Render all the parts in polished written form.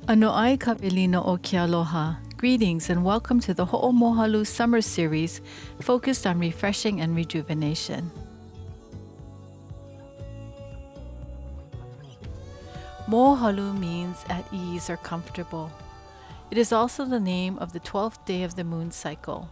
Ano'ai kapelino o ke aloha. Greetings and welcome to the Ho'omohalu Summer Series focused on refreshing and rejuvenation. Mo'ohalu means at ease or comfortable. It is also the name of the 12th day of the moon cycle.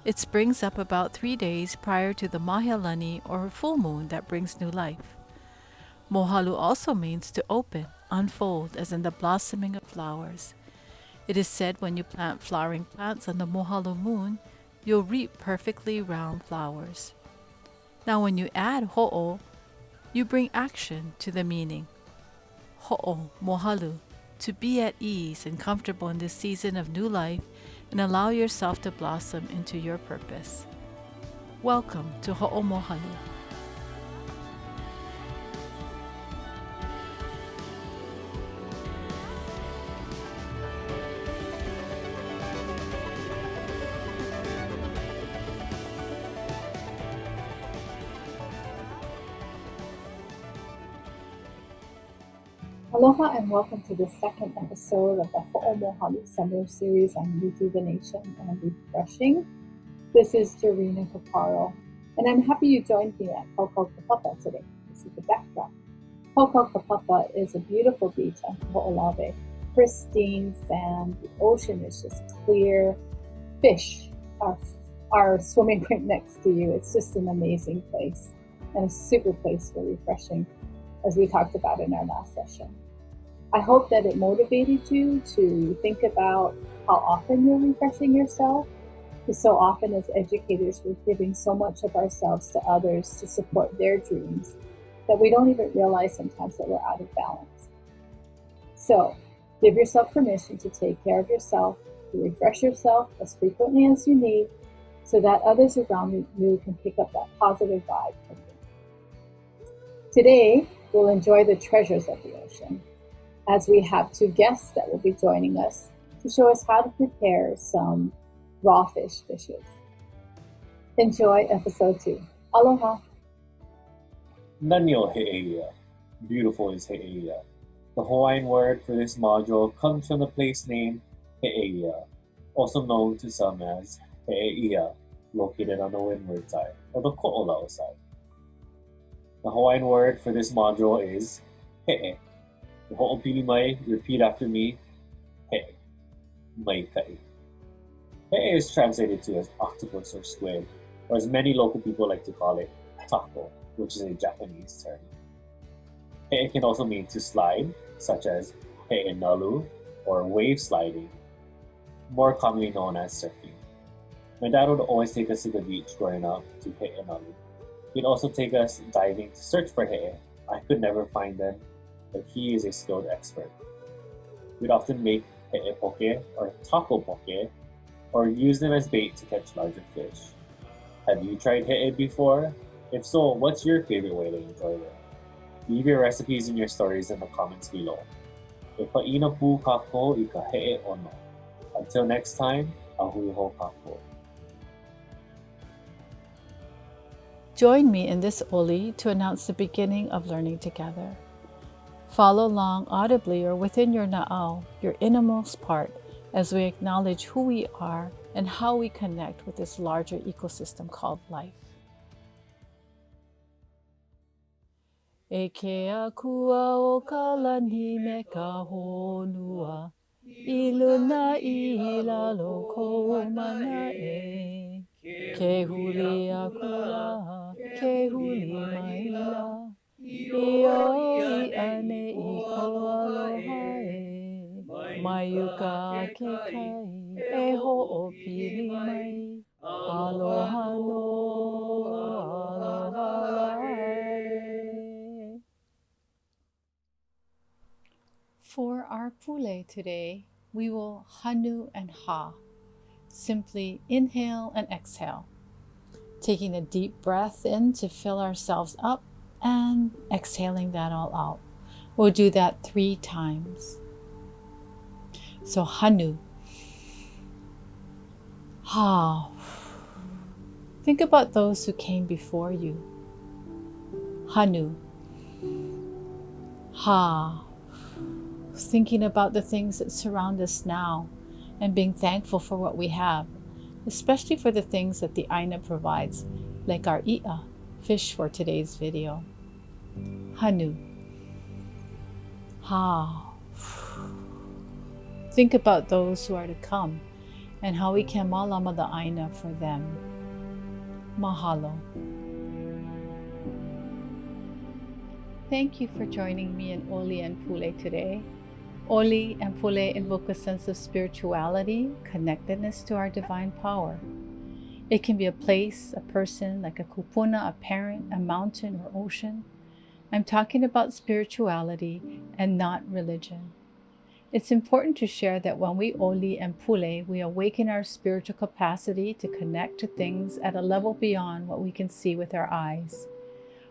It springs up about 3 days prior to the Mahialani or full moon that brings new life. Mo'ohalu also means to open, unfold, as in the blossoming of flowers. It is said when you plant flowering plants on the Mo'ohalu moon, you'll reap perfectly round flowers. Now when you add ho'o, you bring action to the meaning. Ho'omohalu, to be at ease and comfortable in this season of new life and allow yourself to blossom into your purpose. Welcome to Ho'omohalu. Aloha and welcome to the second episode of the Ho'omōhalu Summer Series on rejuvenation and refreshing. This is Jarina Caparo, and I'm happy you joined me at Kaukau today. This is the backdrop. Kaukau is a beautiful beach on Ho'olave. Pristine sand, the ocean is just clear. Fish are swimming right next to you. It's just an amazing place and a super place for refreshing, as we talked about in our last session. I hope that it motivated you to think about how often you're refreshing yourself, because so often as educators, we're giving so much of ourselves to others to support their dreams that we don't even realize sometimes that we're out of balance. So give yourself permission to take care of yourself, to refresh yourself as frequently as you need, so that others around you can pick up that positive vibe from you. Today, we'll enjoy the treasures of the ocean, as we have two guests that will be joining us to show us how to prepare some raw fish dishes. Enjoy episode 2. Aloha. Nani o Heʻeia. Beautiful is Heʻeia. The Hawaiian word for this module comes from the place name Heʻeia, also known to some as Heʻeia, located on the windward side, or the Ko'olau side. The Hawaiian word for this module is He'e. The ho'opili mai, repeat after me, He'e. Maikai. He'e is translated to as octopus or squid, or as many local people like to call it, taco, which is a Japanese term. He'e can also mean to slide, such as He'e nalu, or wave sliding, more commonly known as surfing. My dad would always take us to the beach growing up to He'e nalu. He'd also take us diving to search for he'e. I could never find them, but he is a skilled expert. We'd often make he'e poke or taco poke, or use them as bait to catch larger fish. Have you tried he'e before? If so, what's your favorite way to enjoy them? Leave your recipes and your stories in the comments below. E pa'ina pu kako I ka he'e ono. Until next time, ahui ho kako. Join me in this Oli to announce the beginning of learning together. Follow along audibly or within your na'au, your innermost part, as we acknowledge who we are and how we connect with this larger ecosystem called life. E ke akua o ka lani me ka honua, I luna I lalo kou mana e. Ke huli akula, ke huli maila, I o I ane I ko aloha e. Maiuka ke kai, e ho'opili mai, aloha no, aloha lai. For our Pule today, we will hanu and ha. Simply inhale and exhale, taking a deep breath in to fill ourselves up and exhaling that all out. We'll do that 3 times. So hanu, ha. Think about those who came before you. Hanu, ha. thinking about the things that surround us now and being thankful for what we have, especially for the things that the Aina provides, like our Iʻa, fish for today's video. Hanu. Ha. Think about those who are to come and how we can mālama the Aina for them. Mahalo. Thank you for joining me in Oli and Pule today. Oli and Pule invoke a sense of spirituality, connectedness to our divine power. It can be a place, a person, like a kupuna, a parent, a mountain, or ocean. I'm talking about spirituality and not religion. It's important to share that when we Oli and Pule, we awaken our spiritual capacity to connect to things at a level beyond what we can see with our eyes.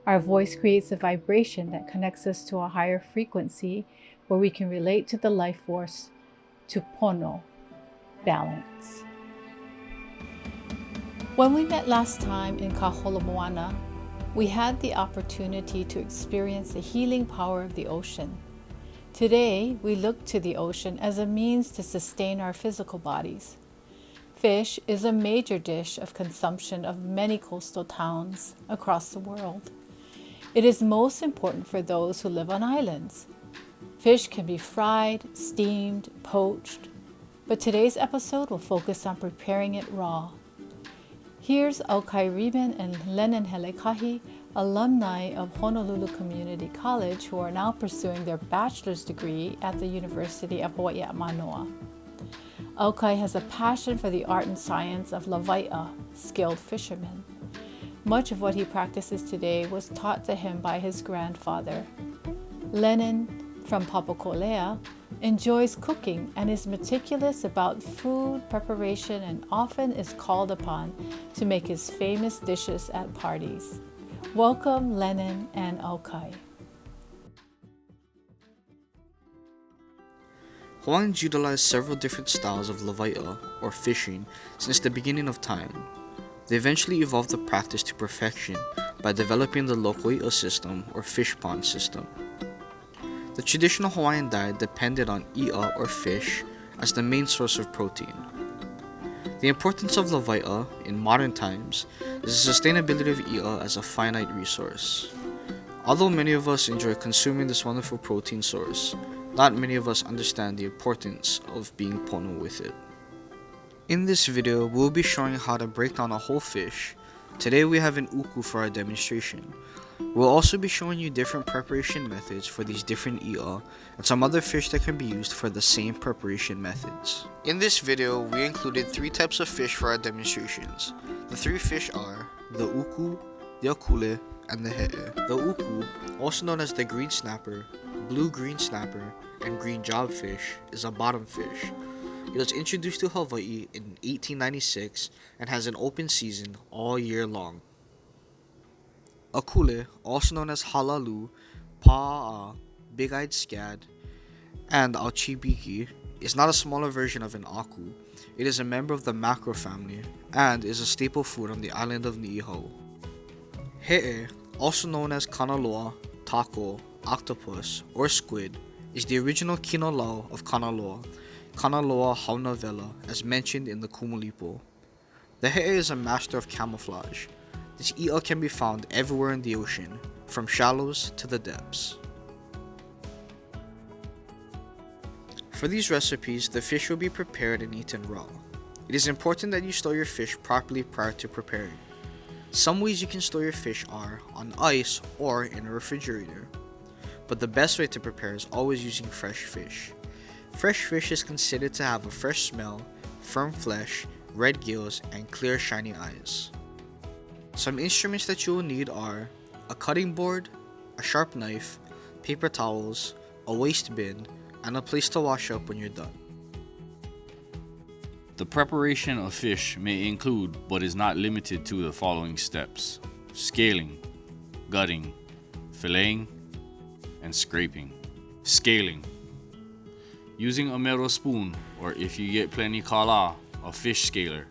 Our voice creates a vibration that connects us to a higher frequency where we can relate to the life force, to pono, balance. When we met last time in Kaholomoana, we had the opportunity to experience the healing power of the ocean. Today, we look to the ocean as a means to sustain our physical bodies. Fish is a major dish of consumption of many coastal towns across the world. It is most important for those who live on islands. Fish can be fried, steamed, poached, but today's episode will focus on preparing it raw. Here's Aukai Reben and Lennon Helekahi, alumni of Honolulu Community College who are now pursuing their bachelor's degree at the University of Hawaii at Manoa. Aukai has a passion for the art and science of Lawaiʻa, skilled fishermen. Much of what he practices today was taught to him by his grandfather. Lennon, from Papakolea, enjoys cooking and is meticulous about food preparation and often is called upon to make his famous dishes at parties. Welcome, Lennon and Aukai. Hawaiians utilize several different styles of Lawaiʻa, or fishing, since the beginning of time. They eventually evolved the practice to perfection by developing the Lokoiʻa system, or fish pond system. The traditional Hawaiian diet depended on iʻa, or fish, as the main source of protein. The importance of Lawaiʻa in modern times is the sustainability of iʻa as a finite resource. Although many of us enjoy consuming this wonderful protein source, not many of us understand the importance of being pono with it. In this video, we'll be showing how to break down a whole fish. Today we have an uku for our demonstration. We'll also be showing you different preparation methods for these different iʻa and some other fish that can be used for the same preparation methods. In this video, we included 3 types of fish for our demonstrations. The 3 fish are the uku, the akule, and the heʻe. The uku, also known as the green snapper, blue-green snapper, and green jobfish, is a bottom fish. It was introduced to Hawaii in 1896 and has an open season all year long. Akule, also known as halalu, pa'a, big-eyed scad, and auchibiki, is not a smaller version of an aku. It is a member of the macro family and is a staple food on the island of Niihau. Heʻe, also known as kanaloa, taco, octopus, or squid, is the original kinolau of Kanaloa, Kanaloa Haunavela, as mentioned in the Kumulipo. The heʻe is a master of camouflage. This iʻa can be found everywhere in the ocean, from shallows to the depths. For these recipes, the fish will be prepared and eaten raw. It is important that you store your fish properly prior to preparing. Some ways you can store your fish are on ice or in a refrigerator. But the best way to prepare is always using fresh fish. Fresh fish is considered to have a fresh smell, firm flesh, red gills, and clear shiny eyes. Some instruments that you will need are a cutting board, a sharp knife, paper towels, a waste bin, and a place to wash up when you're done. The preparation of fish may include, but is not limited to, the following steps: scaling, gutting, filleting, and scraping. Scaling. Using a metal spoon, or if you get plenty kala, a fish scaler.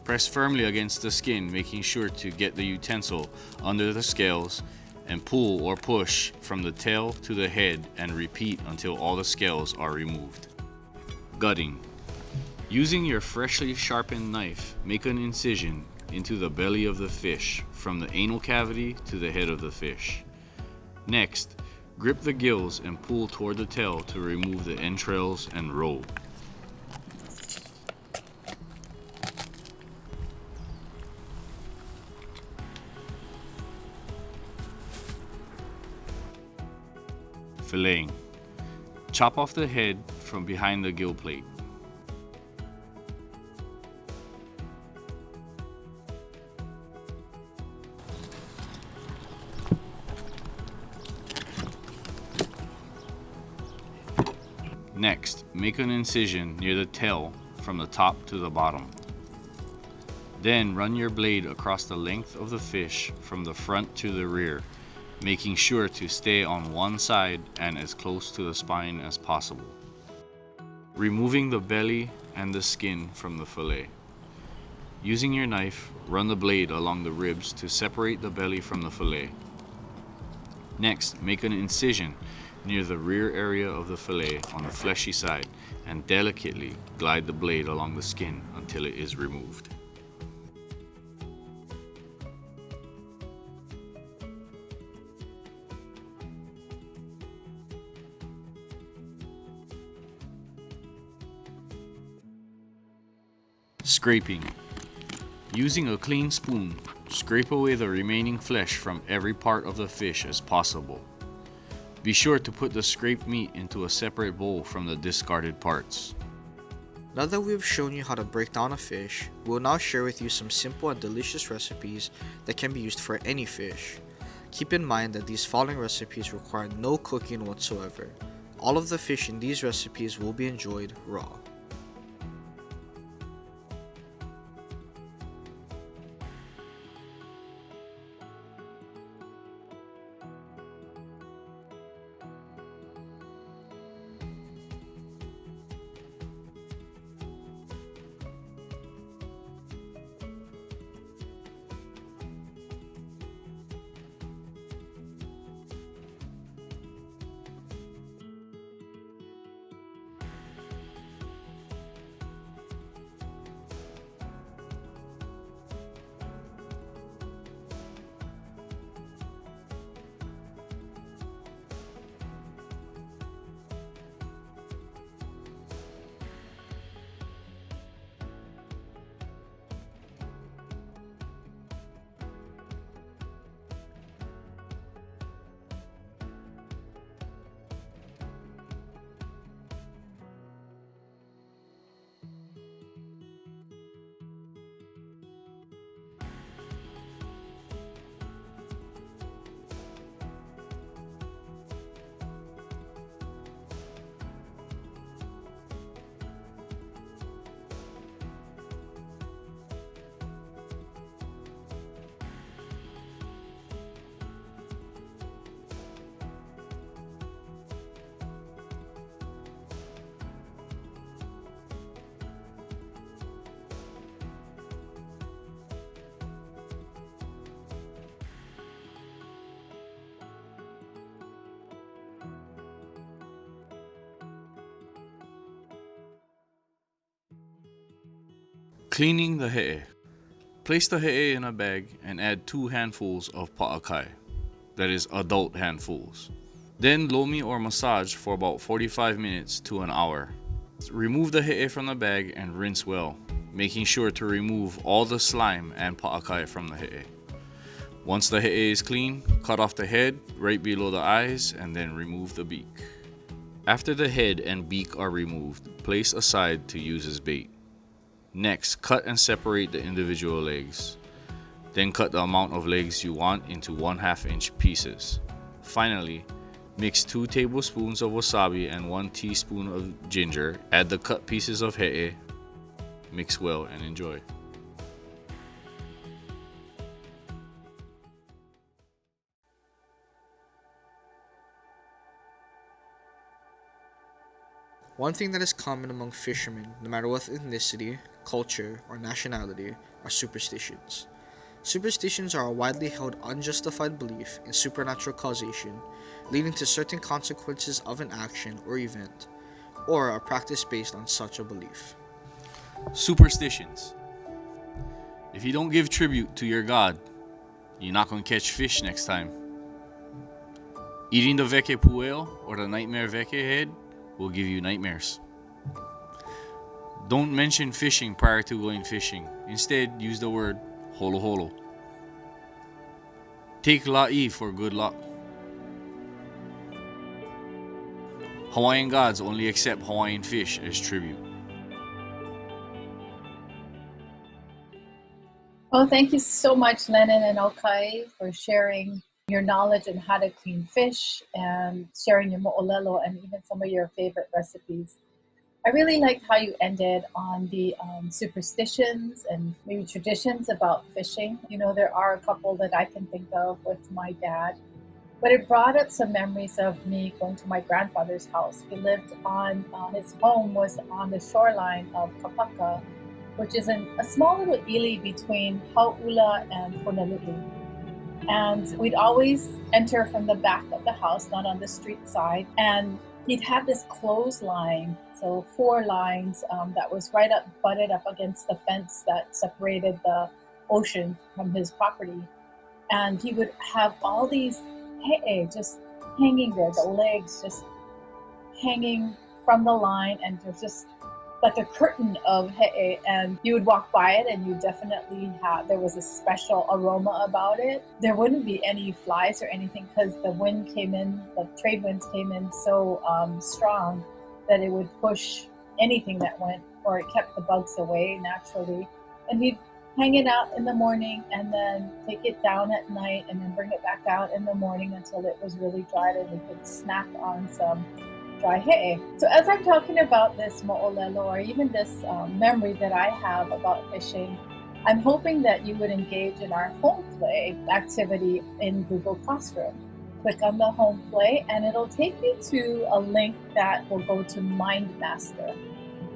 Press firmly against the skin, making sure to get the utensil under the scales and pull or push from the tail to the head and repeat until all the scales are removed. Gutting. Using your freshly sharpened knife, make an incision into the belly of the fish from the anal cavity to the head of the fish. Next, grip the gills and pull toward the tail to remove the entrails and roe. Filleting. Chop off the head from behind the gill plate. Next, make an incision near the tail from the top to the bottom. Then run your blade across the length of the fish from the front to the rear, making sure to stay on one side and as close to the spine as possible. Removing the belly and the skin from the fillet. Using your knife, run the blade along the ribs to separate the belly from the fillet. Next, make an incision near the rear area of the fillet on the fleshy side and delicately glide the blade along the skin until it is removed. Scraping. Using a clean spoon, scrape away the remaining flesh from every part of the fish as possible. Be sure to put the scraped meat into a separate bowl from the discarded parts. Now that we've shown you how to break down a fish, we'll now share with you some simple and delicious recipes that can be used for any fish. Keep in mind that these following recipes require no cooking whatsoever. All of the fish in these recipes will be enjoyed raw. Cleaning the he'e. Place the he'e in a bag and add 2 handfuls of pa'akai, that is adult handfuls. Then lomi or massage for about 45 minutes to an hour. Remove the he'e from the bag and rinse well, making sure to remove all the slime and pa'akai from the he'e. Once the he'e is clean, cut off the head right below the eyes and then remove the beak. After the head and beak are removed, place aside to use as bait. Next, cut and separate the individual legs. Then cut the amount of legs you want into 1/2 inch pieces. Finally, mix 2 tablespoons of wasabi and 1 teaspoon of ginger. Add the cut pieces of he'e. Mix well and enjoy. One thing that is common among fishermen, no matter what ethnicity, culture, or nationality, are superstitions. Superstitions are a widely held unjustified belief in supernatural causation, leading to certain consequences of an action or event, or a practice based on such a belief. Superstitions. If you don't give tribute to your god, you're not going to catch fish next time. Eating the veke pueo, or the nightmare veke head, will give you nightmares. Don't mention fishing prior to going fishing. Instead, use the word holo holo. Take la'i for good luck. Hawaiian gods only accept Hawaiian fish as tribute. Well, thank you so much, Lennon and Okai, for sharing your knowledge on how to clean fish and sharing your mo'olelo and even some of your favorite recipes. I really liked how you ended on the superstitions and maybe traditions about fishing. You know, there are a couple that I can think of with my dad, but it brought up some memories of me going to my grandfather's house. He lived on, his home was on the shoreline of Kapaka, which is a small little ili between Hauʻula and Honolulu. And we'd always enter from the back of the house, not on the street side. And he'd have this clothesline, so 4 lines that was right up, butted up against the fence that separated the ocean from his property. And he would have all these he'e just hanging there, the legs just hanging from the line, and there's just like a curtain of he'e, and you would walk by it and you definitely there was a special aroma about it. There wouldn't be any flies or anything because the wind came in, the trade winds came in so strong that it would push anything that went, or it kept the bugs away naturally. And he'd hang it out in the morning and then take it down at night and then bring it back out in the morning until it was really dried and we could snack on some dry he'e. So as I'm talking about this mo'olelo, or even this memory that I have about fishing, I'm hoping that you would engage in our home play activity in Google Classroom. Click on the home play and it'll take you to a link that will go to Mind Master.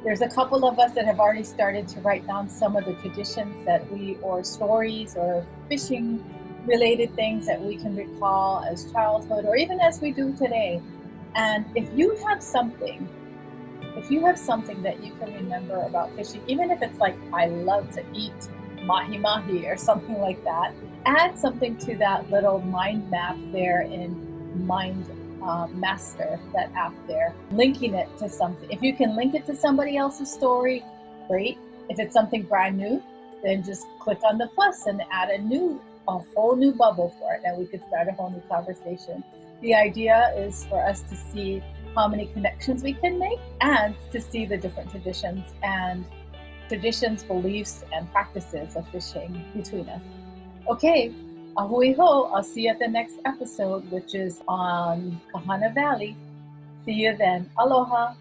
There's a couple of us that have already started to write down some of the traditions that or stories or fishing related things that we can recall as childhood or even as we do today. And if you have something that you can remember about fishing, even if it's like, I love to eat mahi-mahi or something like that, add something to that little mind map there in Mind Master, that app there, linking it to something. If you can link it to somebody else's story, great. If it's something brand new, then just click on the plus and add a whole new bubble for it, and we could start a whole new conversation. The idea is for us to see how many connections we can make and to see the different traditions, beliefs, and practices of fishing between us. Okay, ahui ho, I'll see you at the next episode, which is on Kahana Valley. See you then. Aloha.